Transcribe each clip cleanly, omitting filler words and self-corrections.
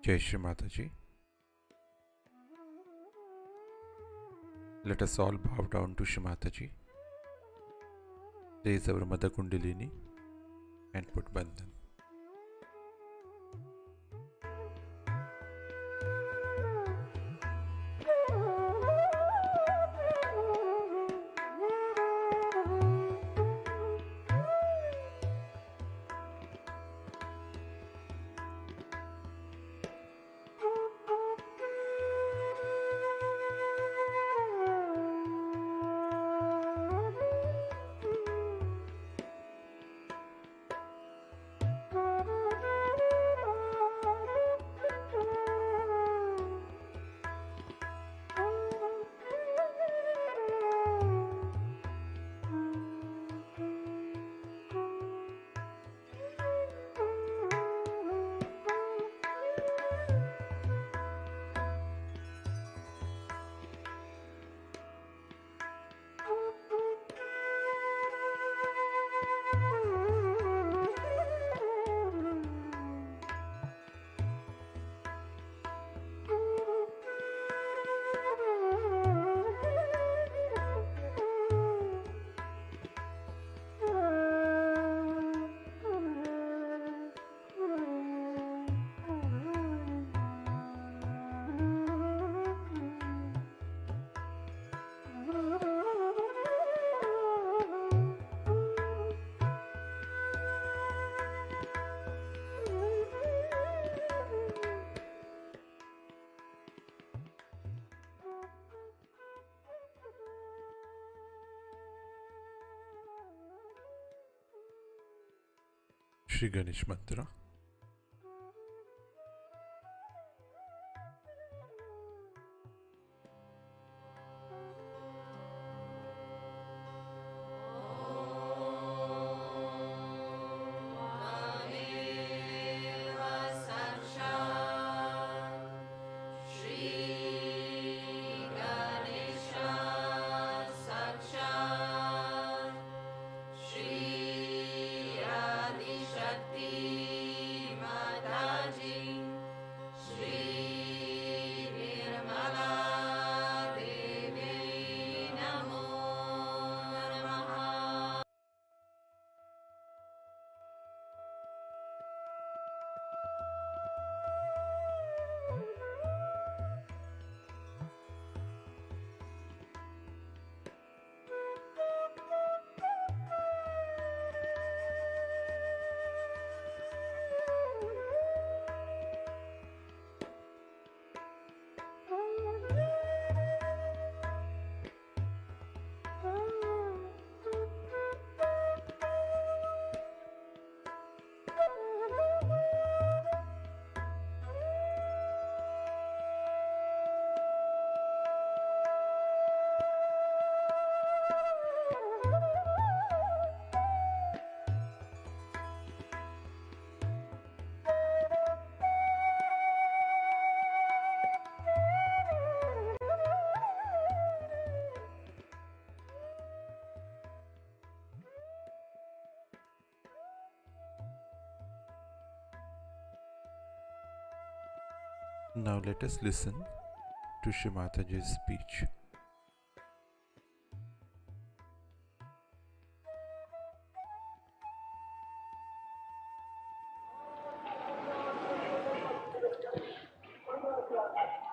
Jai Shri Mataji. Let us all bow down to Shri Mataji. Raise our Mother Kundalini and put Bandhan. Shri Ganesh मंत्र। Now let us listen to Shri Mataji's speech.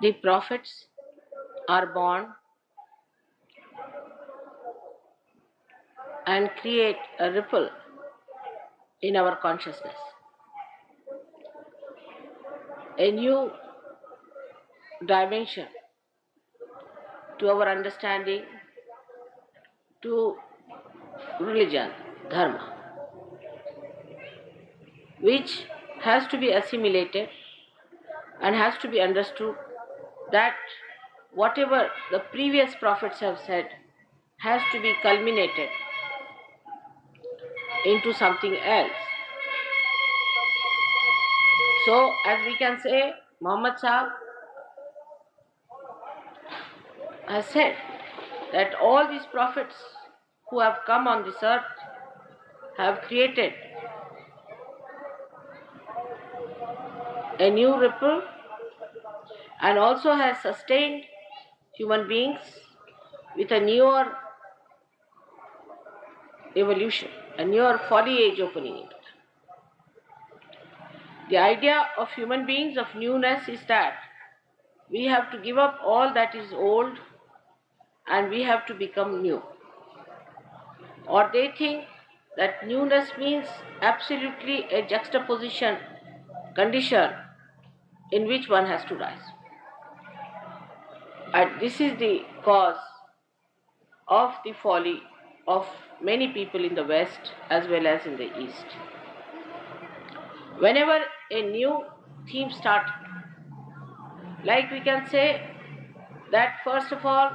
The prophets are born and create a ripple in our consciousness, a new dimension to our understanding, to religion, dharma, which has to be assimilated and has to be understood that whatever the previous prophets have said has to be culminated into something else. So, as we can say, Muhammad Sahib has said that all these prophets who have come on this earth have created a new ripple and also has sustained human beings with a newer evolution, a newer foliage opening. The idea of human beings of newness is that we have to give up all that is old and we have to become new. Or they think that newness means absolutely a juxtaposition condition in which one has to rise. And this is the cause of the folly of many people in the West as well as in the East. Whenever a new theme starts, like we can say that first of all,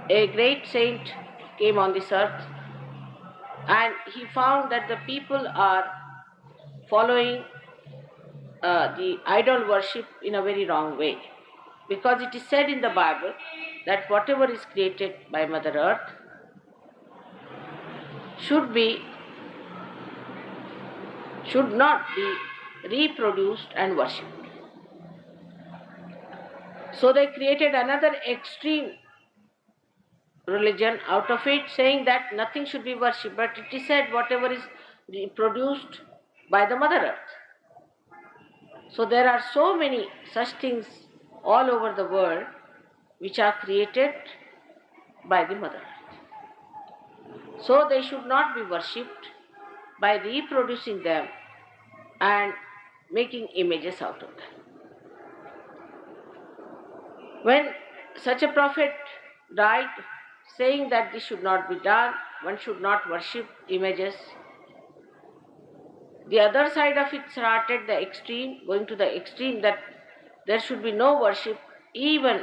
a great saint came on this earth and he found that the people are following the idol worship in a very wrong way. Because it is said in the Bible that whatever is created by Mother Earth should not be reproduced and worshipped. So they created another extreme religion out of it, saying that nothing should be worshipped, but it is said whatever is produced by the Mother Earth. So there are so many such things all over the world which are created by the Mother Earth. So they should not be worshipped by reproducing them and making images out of them. When such a prophet died saying that this should not be done, one should not worship images. The other side of it started the extreme, going to the extreme that there should be no worship even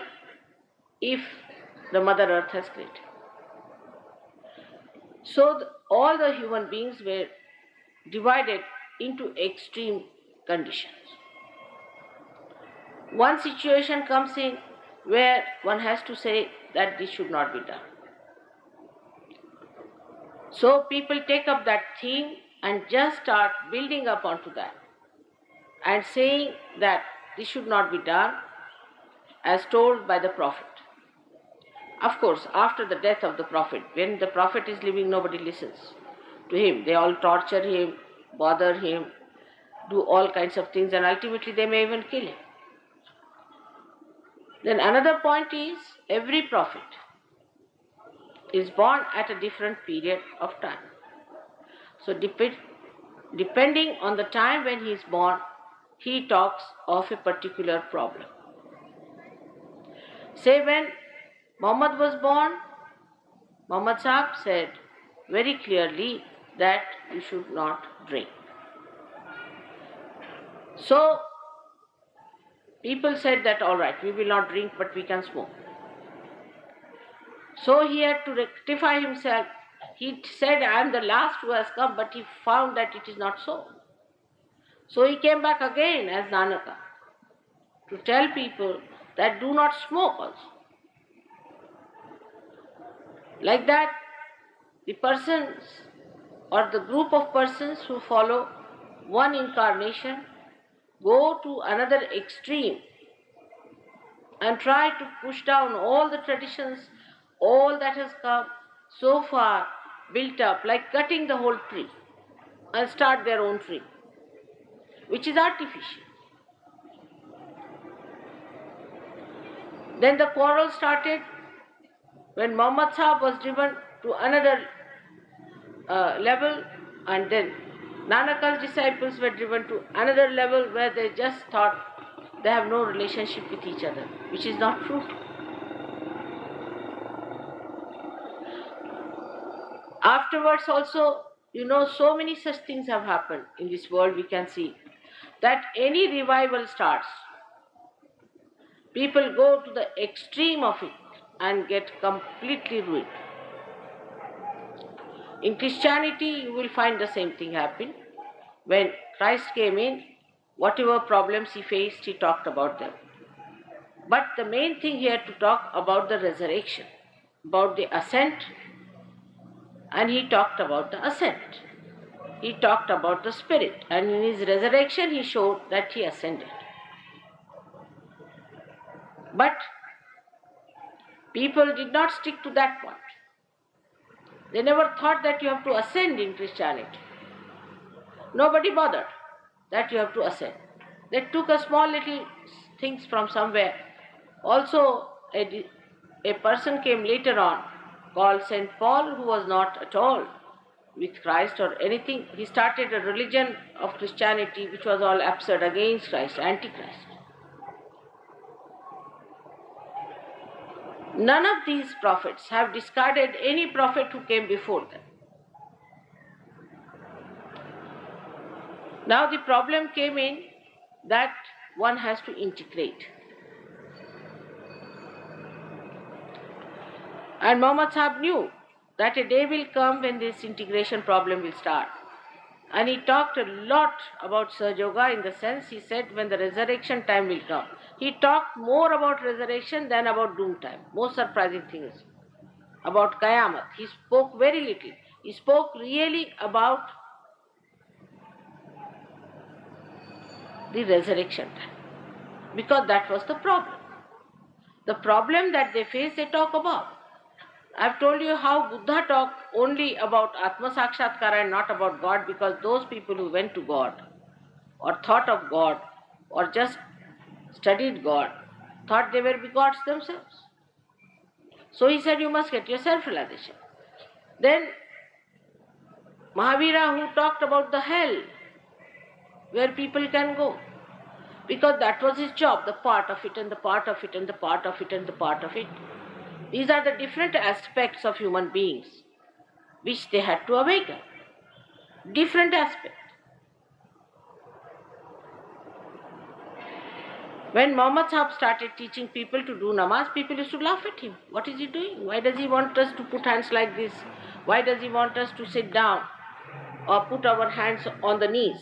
if the Mother Earth has created. So all the human beings were divided into extreme conditions. One situation comes in where one has to say that this should not be done. So people take up that theme and just start building up onto that and saying that this should not be done as told by the Prophet. Of course, after the death of the Prophet, when the Prophet is living, nobody listens to him. They all torture him, bother him, do all kinds of things, and ultimately they may even kill him. Then another point is, every Prophet is born at a different period of time. So depending on the time when he is born, he talks of a particular problem. Say when Muhammad was born, Muhammad Sahib said very clearly that you should not drink. So people said that all right, we will not drink but we can smoke. So he had to rectify himself. He said, I am the last who has come, but he found that it is not so. So he came back again as Nanaka to tell people that do not smoke also. Like that, the persons or the group of persons who follow one incarnation go to another extreme and try to push down all the traditions, all that has come so far built up, like cutting the whole tree and start their own tree, which is artificial. Then the quarrel started when Muhammad Sahib was driven to another level, and then Nanak's disciples were driven to another level where they just thought they have no relationship with each other, which is not true. Afterwards also, so many such things have happened in this world. We can see that any revival starts, people go to the extreme of it and get completely ruined. In Christianity, you will find the same thing happen. When Christ came in, whatever problems he faced, he talked about them. But the main thing he had to talk about the resurrection, about the ascent, and he talked about the ascent. He talked about the spirit, and in his resurrection he showed that he ascended. But people did not stick to that point. They never thought that you have to ascend in Christianity. Nobody bothered that you have to ascend. They took a small little things from somewhere. Also, a person came later on called St. Paul, who was not at all with Christ or anything. He started a religion of Christianity which was all absurd, against Christ, anti-Christ. None of these prophets have discarded any prophet who came before them. Now the problem came in that one has to integrate. And Muhammad Sahib knew that a day will come when this integration problem will start. And he talked a lot about Sahaja Yoga, in the sense he said when the resurrection time will come. He talked more about resurrection than about doom time. Most surprising thing is about Qayamat. He spoke very little. He spoke really about the resurrection time, because that was the problem. The problem that they face, they talk about. I've told you how Buddha talked only about Atma Sakshatkara and not about God, because those people who went to God or thought of God or just studied God thought they were gods themselves. So he said, you must get your self-realization. Then Mahavira, who talked about the hell where people can go, because that was his job, the part of it and the part of it and the part of it and the part of it. These are the different aspects of human beings. which they had to awaken. Different aspect. When Muhammad Sahib started teaching people to do namaz, people used to laugh at him. What is he doing? Why does he want us to put hands like this? Why does he want us to sit down or put our hands on the knees?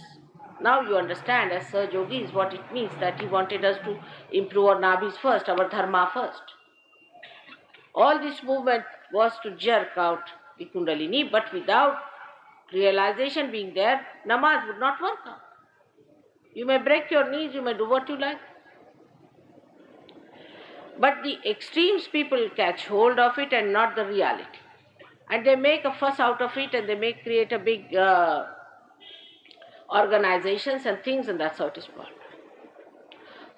Now you understand as Sir Yogis what it means, that he wanted us to improve our nabis first, our dharma first. All this movement was to jerk out the kundalini, but without realization being there, namaz would not work out. You may break your knees, you may do what you like. But the extremes people catch hold of it and not the reality. And they make a fuss out of it and they may create a big organizations and things, and that's how it is spoiled.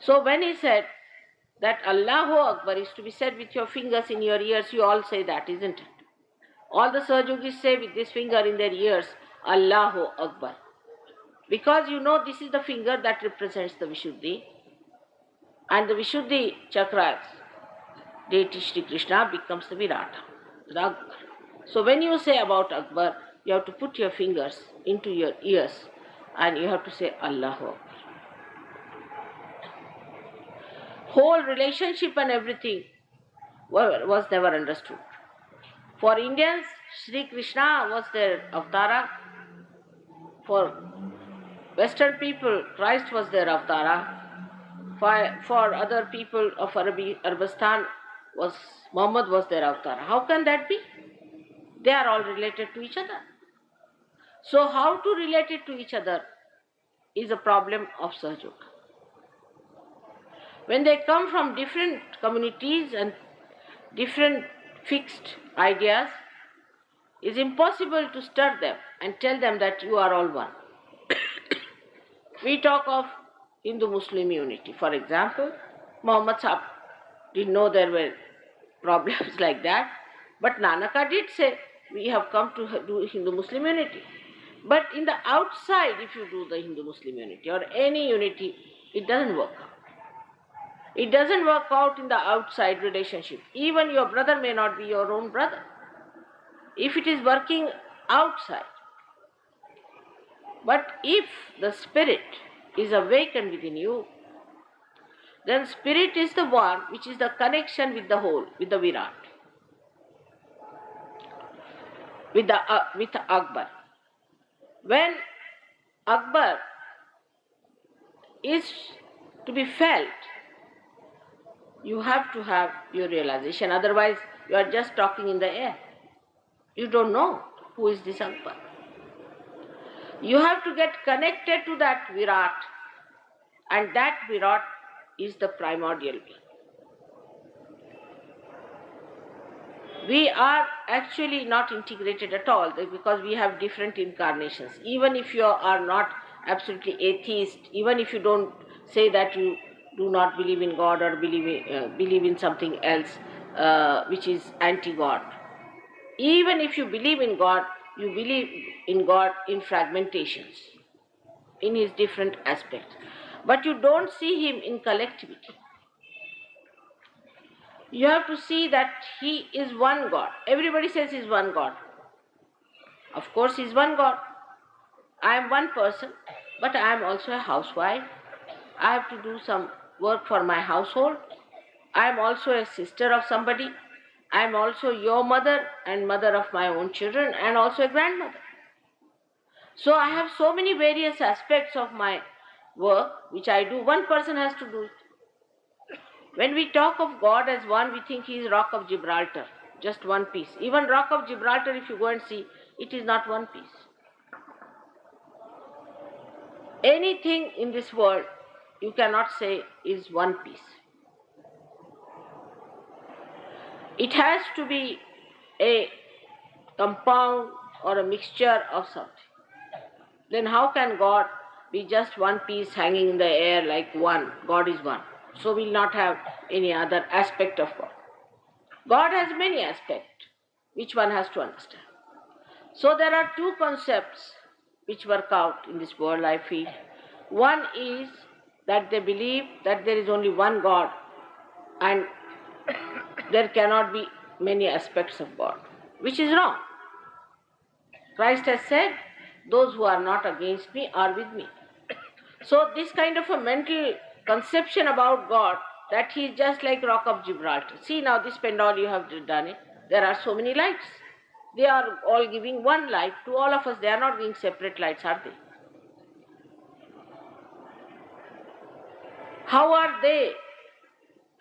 So when he said that Allahu Akbar is to be said with your fingers in your ears, you all say that, isn't it? All the Sahjogis say with this finger in their ears, Allahu Akbar. Because you know this is the finger that represents the Vishuddhi. And the Vishuddhi chakras, deity Shri Krishna, becomes the Virata, the Akbar. So when you say about Akbar, you have to put your fingers into your ears and you have to say Allahu Akbar. Whole relationship and everything was never understood. For Indians, Shri Krishna was their avatara. For Western people, Christ was their avatara. For other people of Arabistan, Muhammad was their avatara. How can that be? They are all related to each other. So how to relate it to each other is a problem of Sahjoga. When they come from different communities and different fixed ideas, it's impossible to stir them and tell them that you are all one. We talk of Hindu-Muslim unity. For example, Muhammad Sahib didn't know there were problems like that, but Nanaka did say, we have come to do Hindu-Muslim unity. But in the outside, if you do the Hindu-Muslim unity or any unity, it doesn't work out. It doesn't work out in the outside relationship. Even your brother may not be your own brother. If it is working outside. But if the spirit is awakened within you, then spirit is the one which is the connection with the whole, with the Virat, with Akbar. When Akbar is to be felt, you have to have your realization. Otherwise, you are just talking in the air. You don't know who is this Akbar. You have to get connected to that Virat, and that Virat is the primordial being. We are actually not integrated at all because we have different incarnations. Even if you are not absolutely atheist, even if you don't say that you do not believe in God or believe in something else which is anti-God, even if you believe in God, you believe in God in fragmentations, in his different aspects. But you don't see him in collectivity. You have to see that he is one God. Everybody says he is one God. Of course he is one God. I am one person, but I am also a housewife. I have to do some work for my household. I am also a sister of somebody. I am also your mother and mother of my own children and also a grandmother. So I have so many various aspects of my work which I do. One person has to do it. When we talk of God as one, we think he is Rock of Gibraltar, just one piece. Even Rock of Gibraltar, if you go and see, it is not one piece. Anything in this world, you cannot say is one piece. It has to be a compound or a mixture of something. Then how can God be just one piece hanging in the air like one? God is one. So we'll not have any other aspect of God. God has many aspects, which one has to understand. So there are two concepts which work out in this world, I feel. One is that they believe that there is only one God and there cannot be many aspects of God, which is wrong. Christ has said, those who are not against me are with me. So this kind of a mental conception about God, that he is just like Rock of Gibraltar. See now this pendant you have done it. There are so many lights. They are all giving one light to all of us. They are not giving separate lights, are they? How are they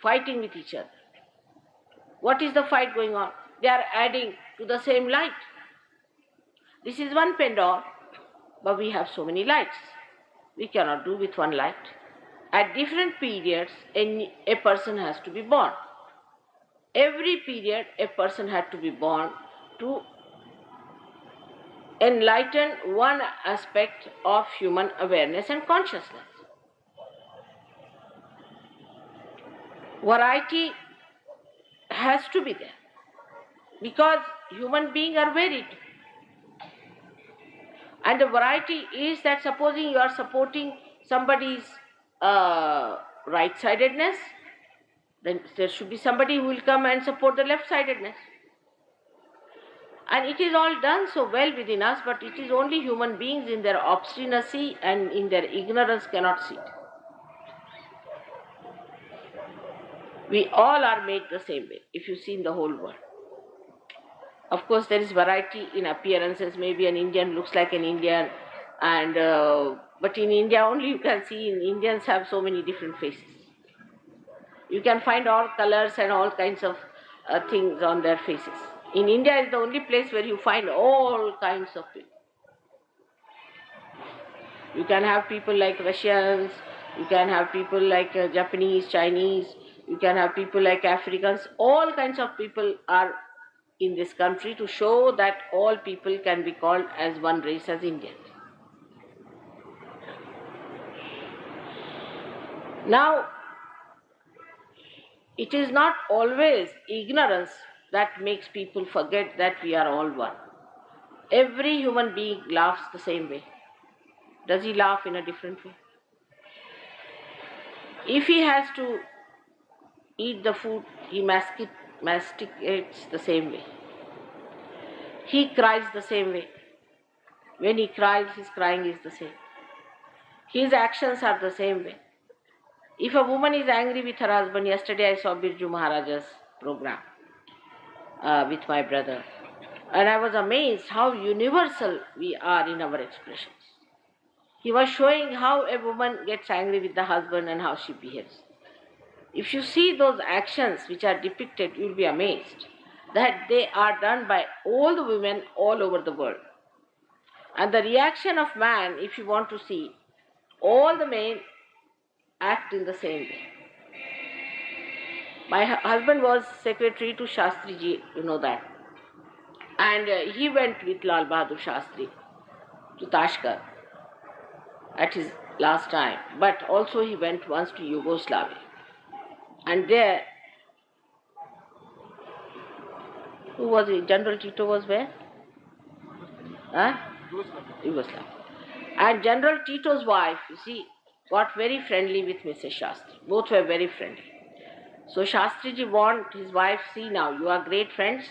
fighting with each other? What is the fight going on? They are adding to the same light. This is one pendant, but we have so many lights. We cannot do with one light. At different periods, a person has to be born. Every period, a person had to be born to enlighten one aspect of human awareness and consciousness. Variety has to be there because human beings are varied. And the variety is that supposing you are supporting somebody's right-sidedness, then there should be somebody who will come and support the left-sidedness. And it is all done so well within us, but it is only human beings in their obstinacy and in their ignorance cannot see it. We all are made the same way, if you see in the whole world. Of course, there is variety in appearances. Maybe an Indian looks like an Indian, and but in India only you can see Indians have so many different faces. You can find all colors and all kinds of things on their faces. In India is the only place where you find all kinds of people. You can have people like Russians, you can have people like Japanese, Chinese, you can have people like Africans. All kinds of people are in this country to show that all people can be called as one race as Indians. Now, it is not always ignorance that makes people forget that we are all one. Every human being laughs the same way. Does he laugh in a different way? If he has to eat the food, he masticates the same way. He cries the same way. When he cries, his crying is the same. His actions are the same way. If a woman is angry with her husband, yesterday I saw Birju Maharaja's program with my brother, and I was amazed how universal we are in our expressions. He was showing how a woman gets angry with the husband and how she behaves. If you see those actions which are depicted, you will be amazed that they are done by all the women all over the world. And the reaction of man, if you want to see, all the men act in the same way. My husband was secretary to Shastri ji, you know that. And he went with Lal Bahadur Shastri to Tashkent at his last time. But also he went once to Yugoslavia. And there, who was it? General Tito was where? Huh? Yugoslavia. And General Tito's wife, you see, got very friendly with Mrs. Shastri. Both were very friendly. So Shastriji warned his wife, see now, you are great friends,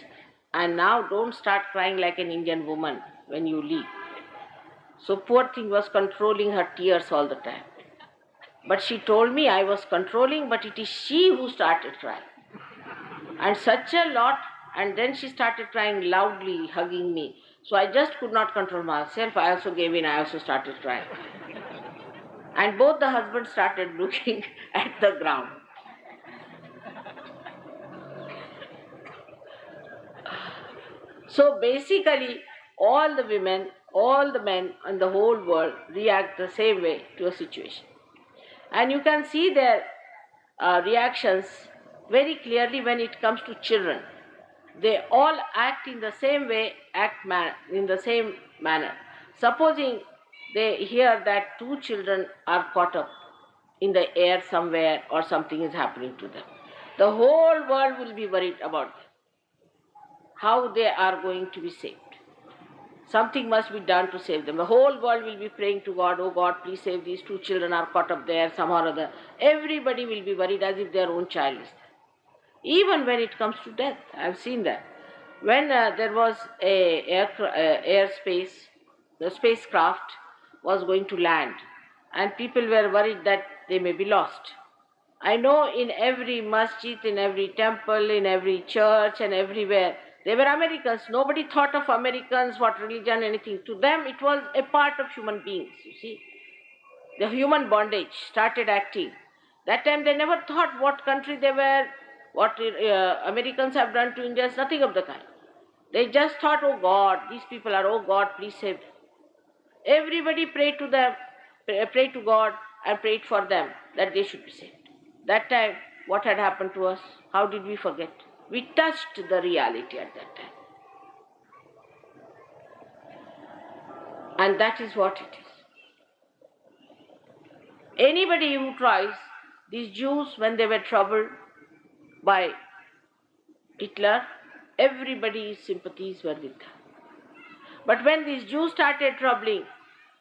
and now don't start crying like an Indian woman when you leave. So poor thing was controlling her tears all the time. But she told me I was controlling, but it is she who started crying. And such a lot, and then she started crying loudly, hugging me. So I just could not control myself. I also gave in, I also started crying. And both the husbands started looking at the ground. So basically, all the women, all the men in the whole world react the same way to a situation. And you can see their reactions very clearly when it comes to children. They all act in the same way, in the same manner. Supposing they hear that two children are caught up in the air somewhere or something is happening to them, the whole world will be worried about them, how they are going to be saved. Something must be done to save them. The whole world will be praying to God, oh God, please save these two children are caught up there somehow or other. Everybody will be worried as if their own child is there. Even when it comes to death, I have seen that. When there was the spacecraft was going to land, and people were worried that they may be lost. I know in every masjid, in every temple, in every church, and everywhere, they were Americans. Nobody thought of Americans, what religion, anything. To them, it was a part of human beings, you see. The human bondage started acting. That time they never thought what country they were, what Americans have done to Indians, nothing of the kind. They just thought, oh God, these people are, oh God, please save them. Everybody prayed to them, prayed to God and prayed for them that they should be saved. That time, what had happened to us? How did we forget? We touched the reality at that time. And that is what it is. Anybody who tries, these Jews, when they were troubled by Hitler, everybody's sympathies were with them. But when these Jews started troubling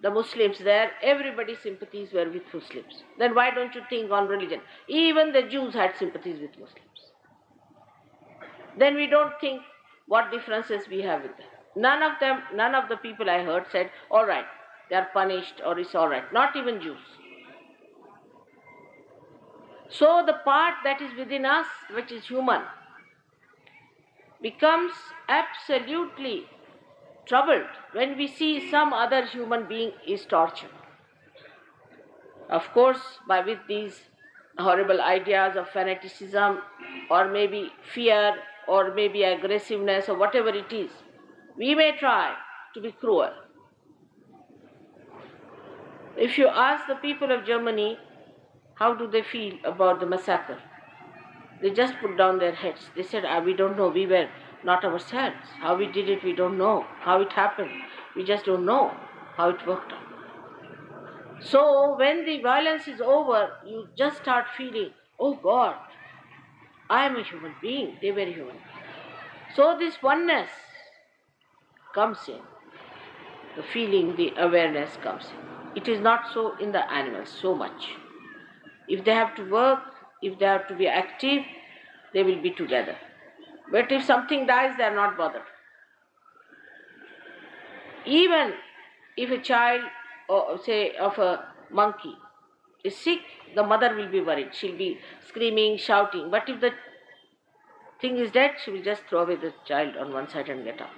the Muslims there, everybody's sympathies were with Muslims. Then why don't you think on religion? Even the Jews had sympathies with Muslims. Then we don't think what differences we have with them. None of the people I heard said, all right, they are punished or it's all right. Not even Jews. So the part that is within us, which is human, becomes absolutely troubled when we see some other human being is tortured. Of course, with these horrible ideas of fanaticism, or maybe fear, or maybe aggressiveness, or whatever it is, we may try to be cruel. If you ask the people of Germany, how do they feel about the massacre? They just put down their heads. They said, we don't know, we were not ourselves. How we did it, we don't know. How it happened, we just don't know how it worked out. So when the violence is over, you just start feeling, oh God, I am a human being, they were human. So this oneness comes in. The feeling, the awareness comes in. It is not so in the animals so much. If they have to work, if they have to be active, they will be together. But if something dies, they are not bothered. Even if a child, or say of a monkey, is sick, the mother will be worried. She'll be screaming, shouting. But if the thing is dead, she will just throw away the child on one side and get up.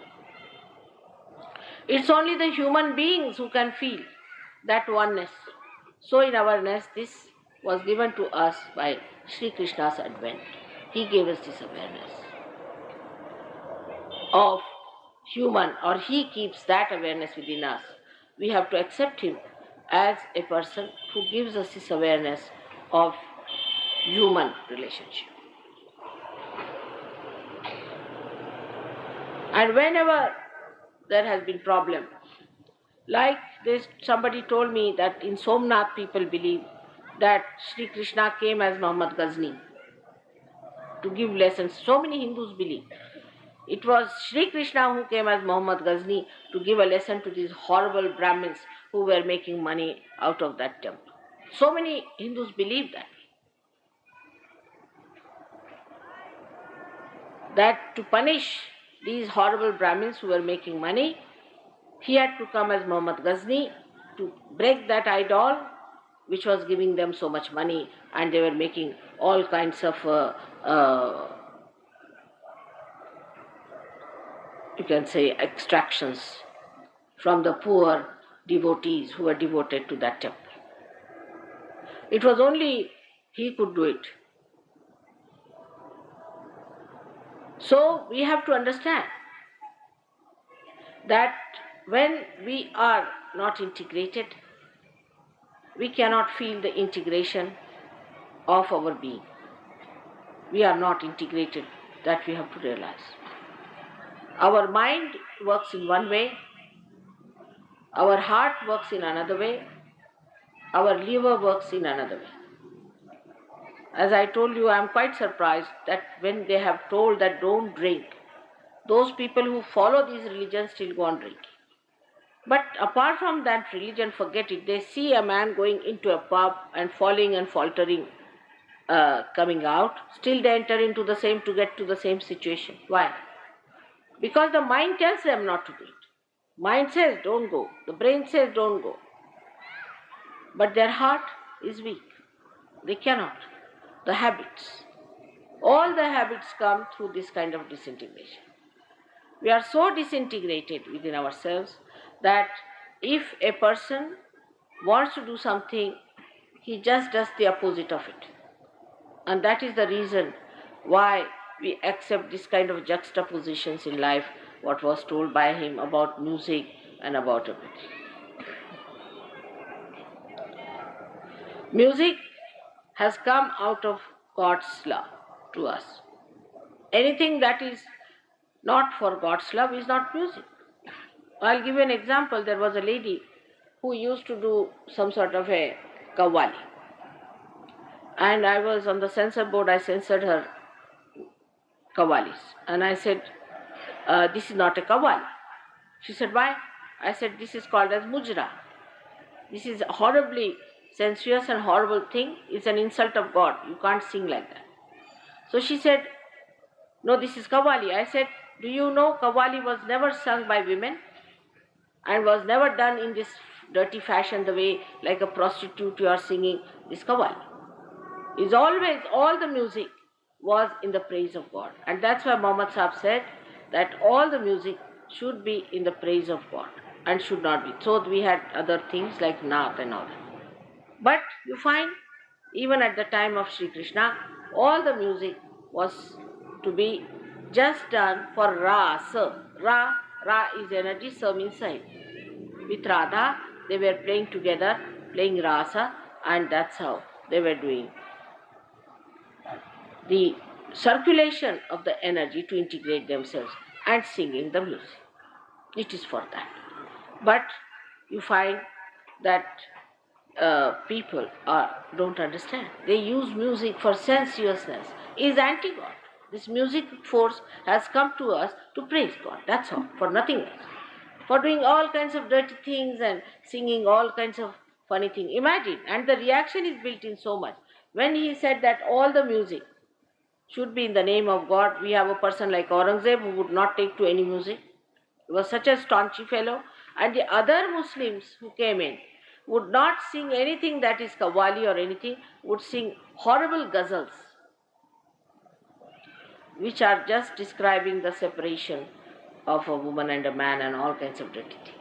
It's only the human beings who can feel that oneness. So in our nest, this was given to us by Sri Krishna's advent. He gave us this awareness of human, or he keeps that awareness within us. We have to accept him as a person who gives us this awareness of human relationship. And whenever there has been problem, like this, somebody told me that in Somnath people believe that Sri Krishna came as Muhammad Ghazni to give lessons. So many Hindus believe. It was Sri Krishna who came as Muhammad Ghazni to give a lesson to these horrible Brahmins who were making money out of that temple. So many Hindus believe that. That to punish these horrible Brahmins who were making money, he had to come as Muhammad Ghazni to break that idol which was giving them so much money, and they were making all kinds of you can say extractions from the poor devotees who were devoted to that temple. It was only he could do it. So we have to understand that when we are not integrated, we cannot feel the integration of our being. We are not integrated, that we have to realize. Our mind works in one way, our heart works in another way, our liver works in another way. As I told you, I am quite surprised that when they have told that don't drink, those people who follow these religions still go on drinking. But apart from that religion, forget it. They see a man going into a pub and falling and faltering, coming out. Still they enter into the same to get to the same situation. Why? because the mind tells them not to do it. Mind says don't go, the brain says don't go, but their heart is weak. They cannot. The habits, all the habits come through this kind of disintegration. We are so disintegrated within ourselves that if a person wants to do something, he just does the opposite of it. And that is the reason why we accept this kind of juxtapositions in life, what was told by him about music and about everything. Music has come out of God's love to us. Anything that is not for God's love is not music. I'll give you an example. There was a lady who used to do some sort of a kawali. And I was on the censor board, I censored her kawalis. And I said, this is not a kawali. She said, why? I said, this is called as mujra. This is a horribly sensuous and horrible thing. It's an insult of God. You can't sing like that. So she said, no, this is kawali. I said, do you know kawali was never sung by women and was never done in this dirty fashion, the way like a prostitute you are singing this kawali. Is always, all the music was in the praise of God. And that's why Muhammad Sahib said that all the music should be in the praise of God and should not be. So we had other things like Naat and all that. But you find, even at the time of Sri Krishna, all the music was to be just done for Rasa. Ra is energy, Sa means side. With Radha, they were playing together, playing Rasa, and that's how they were doing the circulation of the energy to integrate themselves and singing the music. It is for that. But you find that people don't understand. They use music for sensuousness. It is anti-God. This music force has come to us to praise God. That's all, for nothing else. For doing all kinds of dirty things and singing all kinds of funny things. Imagine, and the reaction is built in so much. When he said that all the music should be in the name of God, we have a person like Aurangzeb who would not take to any music. He was such a staunchy fellow. And the other Muslims who came in would not sing anything that is Qawwali or anything, would sing horrible ghazals, which are just describing the separation of a woman and a man and all kinds of dirty things.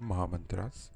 Mahamantras.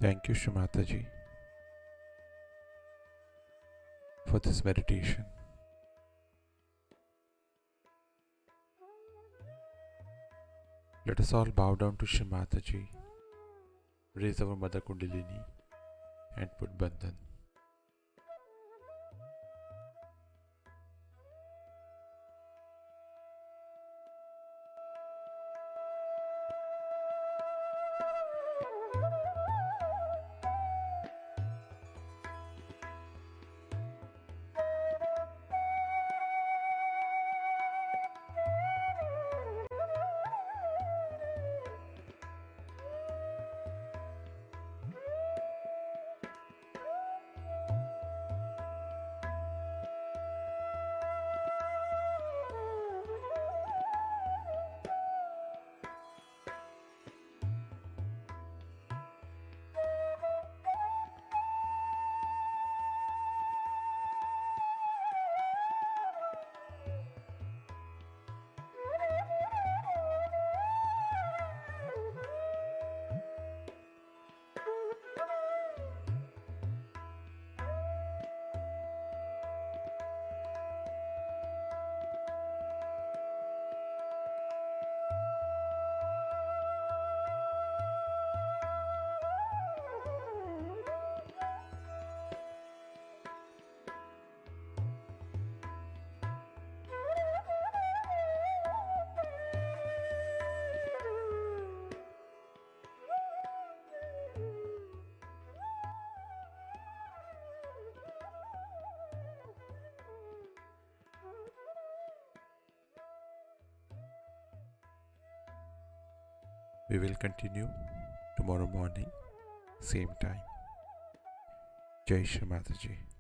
Thank you, Shrimataji, for this meditation. Let us all bow down to Shrimataji, raise our Mother Kundalini, and put Bandhan. We will continue tomorrow morning, same time. Jai Shri Mataji.